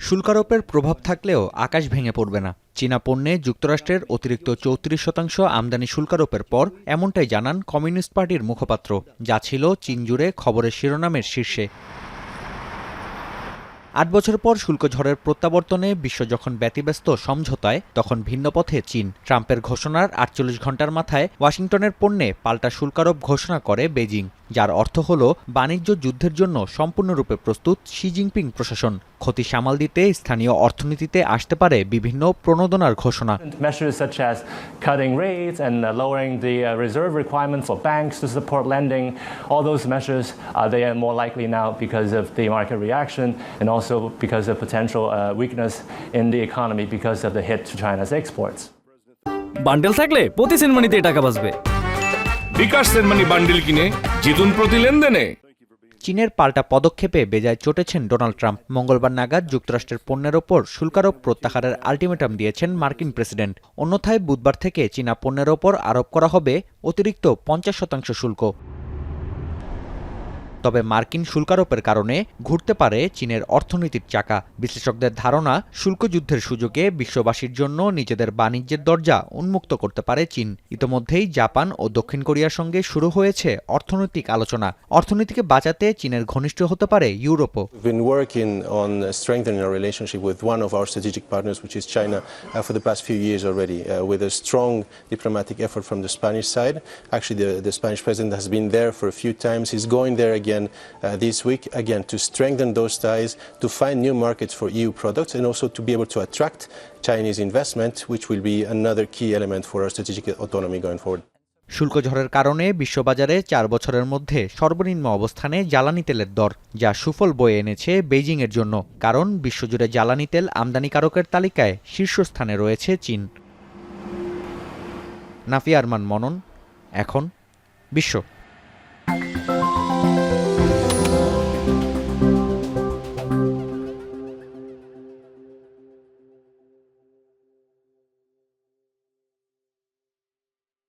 শুল্ক আরোপের প্রভাব থাকলেও আকাশ ভেঙে পড়বে না। চীনা পণ্যে যুক্তরাষ্ট্রের অতিরিক্ত ৩৪% আমদানি শুল্ক আরোপের পর এমনটাই জানান কমিউনিস্ট পার্টির মুখপাত্র, যা ছিল চীন জুড়ে খবরের শিরোনামের শীর্ষে। ৮ বছর পর শুল্ক ঝড়ের প্রত্যাবর্তনে বিশ্ব যখন ব্যতিব্যস্ত সমঝোতায়, তখন ভিন্ন পথে চীন। ট্রাম্পের ঘোষণার ৪৮ ঘণ্টার মাথায় ওয়াশিংটনের পণ্যে পাল্টা শুল্কারোপ ঘোষণা করে বেজিং, যার অর্থ হল বাণিজ্য যুদ্ধের জন্য সম্পূর্ণরূপে প্রস্তুত শি জিনপিং প্রশাসন। ক্ষতি সামাল দিতে স্থানীয় অর্থনীতিতে আসতে পারে বিভিন্ন প্রণোদনার ঘোষণা। Measures such as cutting rates and lowering the reserve requirement for banks to support lending, all those measures they are more likely now because of the market reaction and also because of potential weakness in the economy because of the hit to China's exports. Bundle থাকলে প্রতি সেনমানিতে টাকা বাঁচবে। বিকাশ send money bundle কিনে জিতুন প্রতি লেনদেনে। চীনের পাল্টা পদক্ষেপে বেজায় চটেছেন ডোনাল্ড ট্রাম্প। মঙ্গলবার নাগাদ যুক্তরাষ্ট্রের পণ্যের ওপর শুল্কারোপ প্রত্যাহারের আলটিমেটাম দিয়েছেন মার্কিন প্রেসিডেন্ট। অন্যথায় বুধবার থেকে চীনা পণ্যের ওপর আরোপ করা হবে অতিরিক্ত ৫০% শুল্ক। তবে মার্কিন শুল্কারোপের কারণে ঘুরতে পারে চীনের অর্থনীতির চাকা। বিশ্লেষকদের ধারণা, শুল্ক যুদ্ধের সুযোগে বিশ্ববাসীর জন্য নিজেদের বাণিজ্যের দরজা উন্মুক্ত করতে পারে চীন। ইতোমধ্যেই জাপান ও দক্ষিণ কোরিয়ার সঙ্গে শুরু হয়েছে অর্থনৈতিক আলোচনা। অর্থনীতিকে বাঁচাতে চীনের ঘনিষ্ঠ হতে পারে ইউরোপও। We've been working on strengthening our relationship with one of our strategic partners, which is China, for the past few years already, with a strong diplomatic effort from the Spanish side. Actually, the Spanish president has been there for a few times. He's going there again this week, again, to strengthen those ties, to find new markets for EU products, and also to be able to attract Chinese investment, which will be another key element for our strategic autonomy going forward. শুল্ক ঝড়ের কারণে বিশ্ববাজারে ৪ বছরের মধ্যে সর্বনিম্ন অবস্থানে জ্বালানি তেলের দর, যা সুফল বয়ে এনেছে বেইজিংয়ের জন্য। কারণ বিশ্বজুড়ে জ্বালানি তেল আমদানিকারকের তালিকায় শীর্ষস্থানে রয়েছে চীন। নাফিয়া আরমান মনন, এখন বিশ্ব।